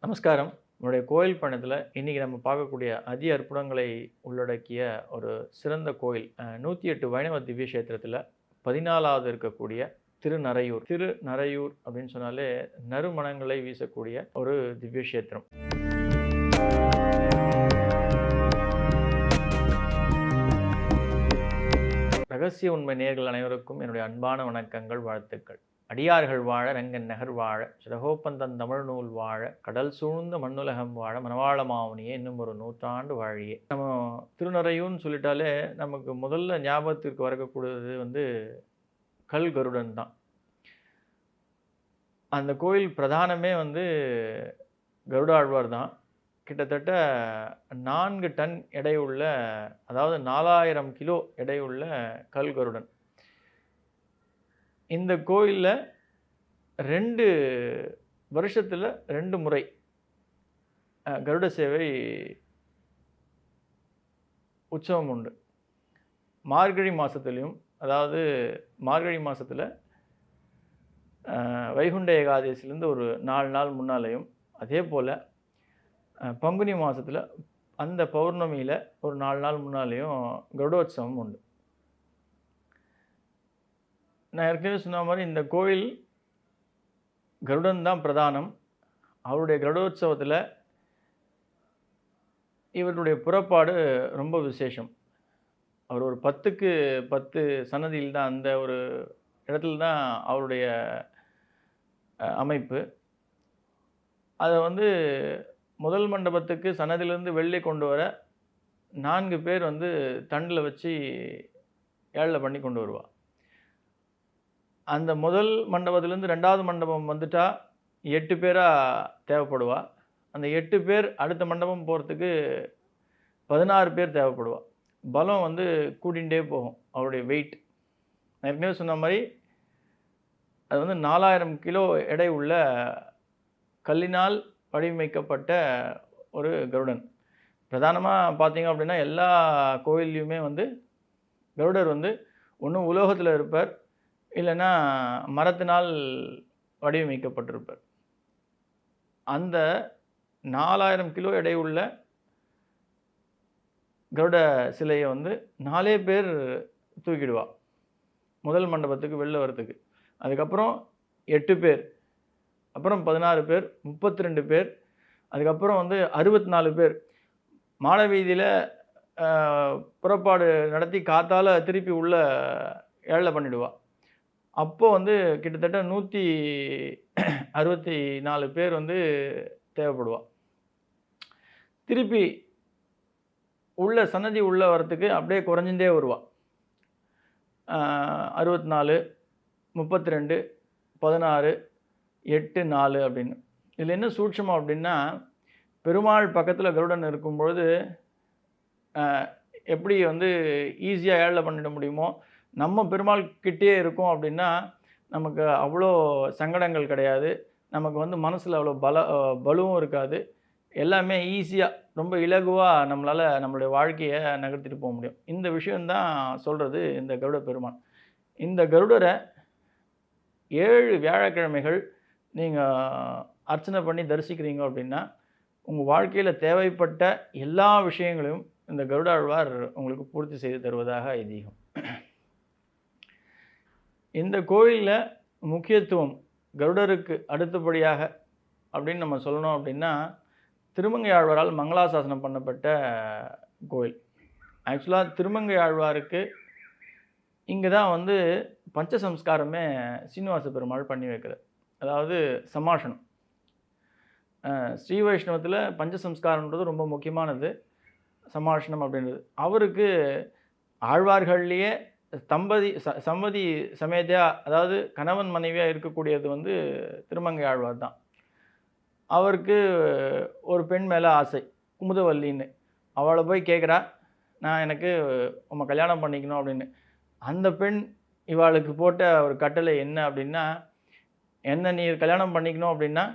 நமஸ்காரம். நம்முடைய கோயில் பயணத்தில இன்னைக்கு நம்ம பார்க்கக்கூடிய அதி அற்புதங்களை உள்ளடக்கிய ஒரு சிறந்த கோயில் 108 வைணவ திவ்ய கஷேத்திரத்தில 14வது இருக்கக்கூடிய திருநறையூர். திருநறையூர் அப்படின்னு சொன்னாலே நறுமணங்களை வீசக்கூடிய ஒரு திவ்ய கஷேத்திரம். ரகசிய உண்மை நேயர்கள் அனைவருக்கும் என்னுடைய அன்பான வணக்கங்கள், வாழ்த்துக்கள். அடியார்கள் வாழ, ரங்கன் நகர் வாழ, சிறகோப்பந்தன் தமிழ் நூல் வாழ, கடல் சூழ்ந்த மண்ணுலகம் வாழ, மணவாள மாமுனியே இன்னும் ஒரு 100 வாழியே. நம்ம திருநறையூர்னு சொல்லிட்டாலே நமக்கு முதல்ல ஞாபகத்திற்கு வரக்கூடியது கல் கருடன் தான். அந்த கோயில் பிரதானமே கருடாழ்வார் தான். கிட்டத்தட்ட 4 டன் எடையுள்ள, அதாவது 4000 கிலோ எடையுள்ள கல் கருடன். இந்த கோயிலில் 2 வருஷத்தில் 2 முறை கருட சேவை உற்சவம் உண்டு. மார்கழி மாதத்துலேயும், அதாவது மார்கழி மாதத்தில் வைகுண்ட ஏகாதசிலேருந்து ஒரு 4 நாள் முன்னாலேயும், அதே போல் பங்குனி மாதத்தில் அந்த பௌர்ணமியில் ஒரு 4 நாள் முன்னாலேயும் கருடோற்சவம் உண்டு. நான் ஏற்கனவே சொன்ன மாதிரி இந்த கோயில் கருடன் தான் பிரதானம். அவருடைய கருடோற்சவத்தில் இவருடைய புறப்பாடு ரொம்ப விசேஷம். அவர் ஒரு 10க்கு 10 சன்னதியில் தான், அந்த ஒரு இடத்துல தான் அவருடைய அமைப்பு. அதை முதல் மண்டபத்துக்கு சன்னதியிலேருந்து வெளியே கொண்டு வர 4 பேர் தண்டில் வச்சு ஏழை பண்ணி கொண்டு வருவாள். அந்த முதல் மண்டபத்திலேருந்து 2வது மண்டபம் வந்துட்டா 8 பேராக தேவைப்படுவா. அந்த 8 பேர் அடுத்த மண்டபம் போகிறதுக்கு 16 பேர் தேவைப்படுவா. பலம் கூட்டிகிட்டே போகும் அவருடைய வெயிட். நான் ஏற்கனவே சொன்ன மாதிரி அது 4000 கிலோ எடை உள்ள கல்லினால் வடிவமைக்கப்பட்ட ஒரு கருடன். பிரதானமாக பார்த்தீங்க அப்படின்னா எல்லா கோயில்லையுமே கருடர் ஒன்று உலோகத்தில் இருப்பார், இல்லைன்னா மரத்தினால் வடிவமைக்கப்பட்டிருப்பார். அந்த 4000 கிலோ எடை உள்ள கருட சிலையை 4 பேர் தூக்கிடுவா முதல் மண்டபத்துக்கு வெளில வரத்துக்கு. அதுக்கப்புறம் 8 பேர், அப்புறம் 16 பேர், 32 பேர், அதுக்கப்புறம் 64 பேர் மாட வீதியில் புறப்பாடு நடத்தி காத்தால் திருப்பி உள்ள ஏழை பண்ணிடுவா. அப்போது கிட்டத்தட்ட 164 பேர் தேவைப்படுவா. திருப்பி உள்ள சன்னதி உள்ள வரத்துக்கு அப்படியே குறைஞ்சிட்டே வருவா. 64, 32, 16, 8, 4 அப்படின்னு. இதில் என்ன சூட்சமம் அப்படின்னா, பெருமாள் பக்கத்தில் கருடன் இருக்கும்பொழுது எப்படி ஈஸியாக ஏழை பண்ணிட முடியுமோ, நம்ம பெருமாள் கிட்டே இருக்கோம் அப்படின்னா நமக்கு அவ்வளோ சங்கடங்கள் கிடையாது. நமக்கு மனசில் அவ்வளோ பலுவும் இருக்காது. எல்லாமே ஈஸியாக ரொம்ப இலகுவாக நம்மளால் நம்மளுடைய வாழ்க்கையை நகர்த்திட்டு போக முடியும். இந்த விஷயந்தான் சொல்கிறது இந்த கருட பெருமான். இந்த கருடரை 7 வியாழக்கிழமைகள் நீங்கள் அர்ச்சனை பண்ணி தரிசிக்கிறீங்க அப்படின்னா உங்கள் வாழ்க்கையில் தேவைப்பட்ட எல்லா விஷயங்களையும் இந்த கருடாழ்வார் உங்களுக்கு பூர்த்தி செய்து தருவதாக ஐதீகம். இந்த கோயிலில் முக்கியத்துவம் கருடருக்கு அடுத்தபடியாக அப்படின்னு நம்ம சொல்லணும் அப்படின்னா, திருமங்கை ஆழ்வாரால் மங்களாசாசனம் பண்ணப்பட்ட கோயில். ஆக்சுவலாக திருமங்கை ஆழ்வாருக்கு இங்கே தான் பஞ்சசம்ஸ்காரமே சீனிவாச பெருமாள் பண்ணி வைக்கிறார். அதாவது சமாஷனம். ஸ்ரீ வைஷ்ணவத்தில் பஞ்சசம்ஸ்காரன்றது ரொம்ப முக்கியமானது, சமாஷனம் அப்படின்றது. அவருக்கு ஆழ்வார்கள்லேயே சம்பதி சமேதையாக, அதாவது கணவன் மனைவியாக இருக்கக்கூடியது திருமங்கை ஆழ்வார் தான். அவருக்கு ஒரு பெண் மேலே ஆசை, குமுதவல்லின்னு. அவளை போய் கேட்குறா, நான் எனக்கு உம்மை கல்யாணம் பண்ணிக்கணும் அப்படின்னு. அந்த பெண் இவாளுக்கு போட்ட ஒரு கட்டளை என்ன அப்படின்னா, என்ன நீ கல்யாணம் பண்ணிக்கணும் அப்படின்னா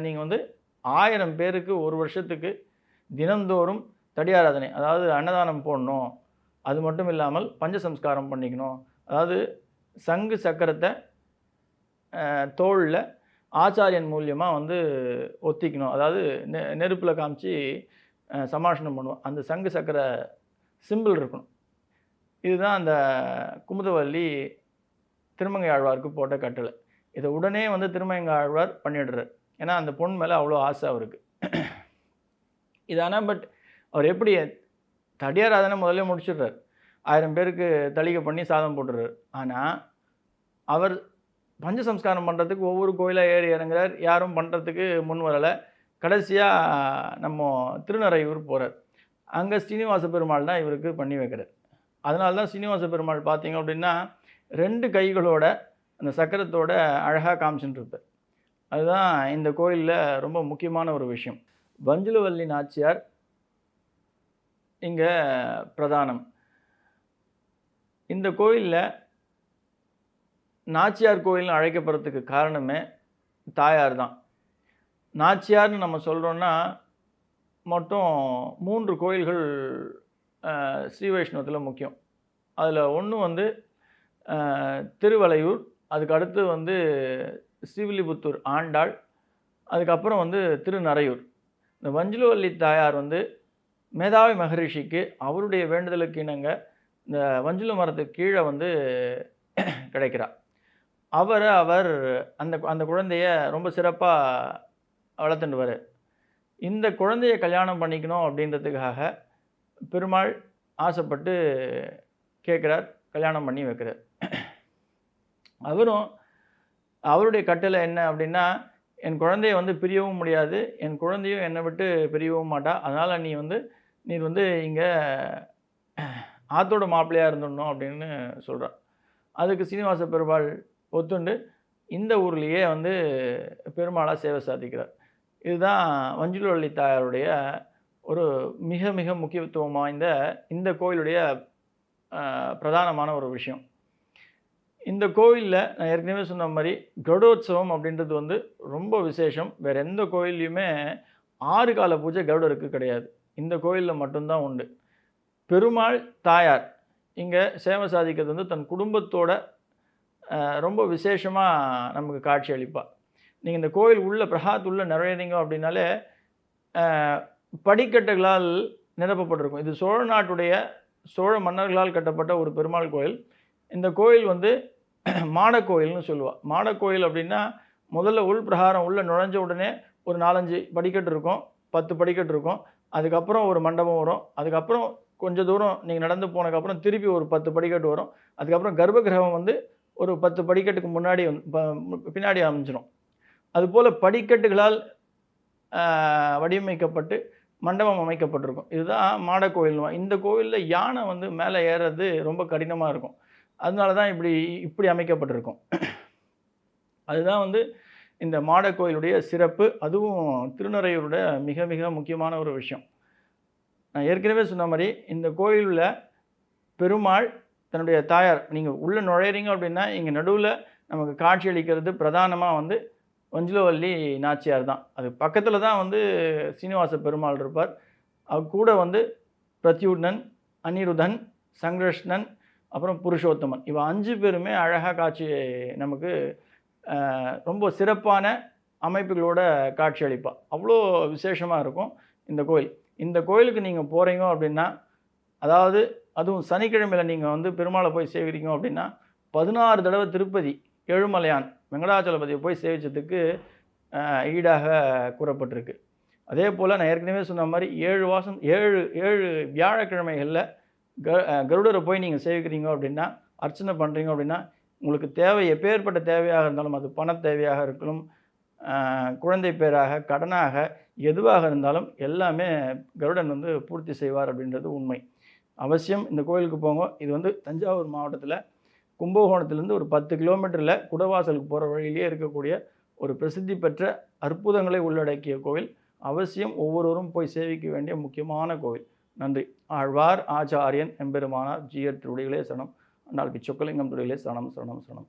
நீங்கள் 1000 பேருக்கு ஒரு வருஷத்துக்கு தினந்தோறும் தடியாராதனை, அதாவது அன்னதானம் போடணும். அது மட்டும் இல்லாமல் பஞ்சசம்ஸ்காரம் பண்ணிக்கணும். அதாவது சங்கு சக்கரத்தை தோளில் ஆச்சாரியன் மூலியமாக வந்து ஒத்திக்கணும். அதாவது நெருப்பில் காமிச்சு சமாஷணம் பண்ணுவோம். அந்த சங்கு சக்கர சிம்பிள் இருக்கணும். இதுதான் அந்த குமுதவள்ளி திருமங்கை ஆழ்வாருக்கு போட்ட கட்டளை. இதை உடனே வந்து திருமங்கை ஆழ்வார் பண்ணிடுறார். ஏன்னா அந்த பொண்ணு மேலே அவ்வளோ ஆசை அவருக்கு. இதானா பட் அவர் எப்படி தடியாராதனை முதல்ல முடிச்சிடுறார். 1000 பேருக்கு தளிகை பண்ணி சாதம் போட்டுறார். ஆனால் அவர் பஞ்சசம்ஸ்காரம் பண்ணுறதுக்கு ஒவ்வொரு கோயிலாக ஏறி இறங்குறார். யாரும் பண்ணுறதுக்கு முன் வரலை. கடைசியாக நம்ம திருநறையூர் போகிறார். அங்கே ஸ்ரீனிவாச பெருமாள் தான் இவருக்கு பண்ணி வைக்கிறார். அதனால தான் ஸ்ரீனிவாச பெருமாள் பார்த்தீங்க அப்படின்னா 2 கைகளோட அந்த சக்கரத்தோட அழகாக காமிச்சுட்டு இருப்பார். அதுதான் இந்த கோயிலில் ரொம்ப முக்கியமான ஒரு விஷயம். வஞ்சுலவல்லி நாச்சியார் இங்கே பிரதானம். இந்த கோயிலில் நாச்சியார் கோயில்னு அழைக்கப்படுறதுக்கு காரணமே தாயார் தான். நாச்சியார்னு நம்ம சொல்கிறோன்னா மொத்தம் 3 கோயில்கள் ஸ்ரீ வைஷ்ணவத்தில் முக்கியம். அதில் ஒன்று வந்து திருவலையூர், அதுக்கு அடுத்து வந்து ஸ்ரீவில்லிபுத்தூர் ஆண்டாள், அதுக்கப்புறம் வந்து திருநறையூர். இந்த வஞ்சுலவல்லி தாயார் வந்து மேதாவி மகரிஷிக்கு அவருடைய வேண்டுதலுக்கு இணங்க இந்த வஞ்சுல மரத்துக்கு கீழே வந்து கிடைக்கிறார். அவர் அந்த குழந்தைய ரொம்ப சிறப்பாக வளர்த்துண்டுவார். இந்த குழந்தைய கல்யாணம் பண்ணிக்கணும் அப்படின்றதுக்காக பெருமாள் ஆசைப்பட்டு கேட்குறார், கல்யாணம் பண்ணி வைக்கிறார். அவருடைய கட்டளை என்ன அப்படின்னா, என் குழந்தைய வந்து பிரியவும் முடியாது, என் குழந்தையும் என்னை விட்டு பிரியவும் மாட்டா, அதனால் நீ வந்து இங்கே ஆத்தோட மாப்பிள்ளையாக இருந்துடணும் அப்படின்னு சொல்கிறார். அதுக்கு சீனிவாச பெருமாள் ஒத்துண்டு இந்த ஊர்லேயே வந்து பெருமாளாக சேவை சாதிக்கிறார். இதுதான் வஞ்சுலவல்லி தாயாருடைய ஒரு மிக மிக முக்கியத்துவம் வாய்ந்த இந்த கோயிலுடைய பிரதானமான ஒரு விஷயம். இந்த கோயிலில் நான் ஏற்கனவே சொன்ன மாதிரி கருடோத்சவம் அப்படின்றது வந்து ரொம்ப விசேஷம். வேறு எந்த கோயில்லையுமே 6 கால பூஜை கருடருக்கு கிடையாது. இந்த கோயிலில் மட்டும்தான் உண்டு. பெருமாள் தாயார் இங்கே சேவை சாதிக்கிறது வந்து தன் குடும்பத்தோட ரொம்ப விசேஷமாக நமக்கு காட்சி அளிப்பாள். நீங்கள் இந்த கோயில் உள்ள பிரகாத்துள்ள நுழையிறீங்க அப்படின்னாலே படிக்கட்டுகளால் நிரப்பப்பட்டிருக்கும். இது சோழ நாட்டுடைய சோழ மன்னர்களால் கட்டப்பட்ட ஒரு பெருமாள் கோயில். இந்த கோயில் வந்து மாடக்கோயில்னு சொல்லுவாள். மாடக்கோயில் அப்படின்னா முதல்ல உள் பிரகாரம் உள்ளே நுழைஞ்ச உடனே ஒரு 4-5 படிக்கட்டு இருக்கும், 10 படிக்கட்டு இருக்கும். அதுக்கப்புறம் ஒரு மண்டபம் வரும். அதுக்கப்புறம் கொஞ்சம் தூரம் நீங்கள் நடந்து போனதுக்கப்புறம் திருப்பி ஒரு 10 படிக்கட்டு வரும். அதுக்கப்புறம் கர்ப்பகிரகம் வந்து ஒரு 10 படிக்கட்டுக்கு முன்னாடி பின்னாடி அமைஞ்சிடும். அதுபோல் படிக்கட்டுகளால் வடிவமைக்கப்பட்டு மண்டபம் அமைக்கப்பட்டிருக்கும். இதுதான் மாடக்கோயில். இந்த கோயிலில் யானை வந்து மேலே ஏறுறது ரொம்ப கடினமாக இருக்கும். அதனால தான் இப்படி அமைக்கப்பட்டிருக்கும். அதுதான் வந்து இந்த மாடக்கோயிலுடைய சிறப்பு. அதுவும் திருநறையூரோட மிக மிக முக்கியமான ஒரு விஷயம். நான் ஏற்கனவே சொன்ன மாதிரி இந்த கோயிலில் பெருமாள் தன்னுடைய தாயார், நீங்கள் உள்ளே நுழையிறீங்க அப்படின்னா இங்கே நடுவில் நமக்கு காட்சி அளிக்கிறது பிரதானமாக வந்து வஞ்சுலவல்லி நாச்சியார் தான். அது பக்கத்தில் தான் வந்து சீனிவாச பெருமாள் இருப்பார். அவர் கூட வந்து பிரத்யுட்னன், அனிருதன், சங்கிருஷ்ணன், அப்புறம் புருஷோத்தமன், இவ 5 பேருமே அழகாக காட்சி நமக்கு ரொம்ப சிறப்பான அமைப்புகளோட காட்சி அளிப்பாள். அவ்வளோ விசேஷமாக இருக்கும் இந்த கோயில். இந்த கோயிலுக்கு நீங்கள் போகிறீங்க அப்படின்னா, அதாவது அதுவும் சனிக்கிழமையில் நீங்கள் வந்து பெருமாளை போய் சேவிக்கிறீங்க அப்படின்னா 16 தடவை திருப்பதி ஏழுமலையான் வெங்கடாச்சலபதியை போய் சேவிச்சதுக்கு ஈடாக கூறப்பட்டிருக்கு. அதே போல் நான் ஏற்கனவே சொன்ன மாதிரி 7 வியாழக்கிழமைகளில் கருடரை போய் நீங்கள் சேவிக்கிறீங்க அப்படின்னா, அர்ச்சனை பண்ணுறீங்க அப்படின்னா, உங்களுக்கு தேவை எப்பேற்பட்ட தேவையாக இருந்தாலும், அது பண தேவையாக இருக்கணும், குழந்தை பேராக, கடனாக, எதுவாக இருந்தாலும் எல்லாமே கருடன் வந்து பூர்த்தி செய்வார் அப்படின்றது உண்மை. அவசியம் இந்த கோயிலுக்கு போங்க. இது வந்து தஞ்சாவூர் மாவட்டத்தில் கும்பகோணத்துலேருந்து ஒரு 10 கிலோமீட்டரில் குடவாசலுக்கு போகிற வழியிலேயே இருக்கக்கூடிய ஒரு பிரசித்தி பெற்ற அற்புதங்களை உள்ளடக்கிய கோவில். அவசியம் ஒவ்வொருவரும் போய் சேவிக்க வேண்டிய முக்கியமான கோவில். நன்றி. ஆழ்வார் ஆச்சாரியன் எம்பெருமானார் ஜீயர் திருவடிகளே சரணம். அண்ணாளுக்கு சொக்கலிங்கம் திருவடிகளே சரணம் சரணம் சரணம்.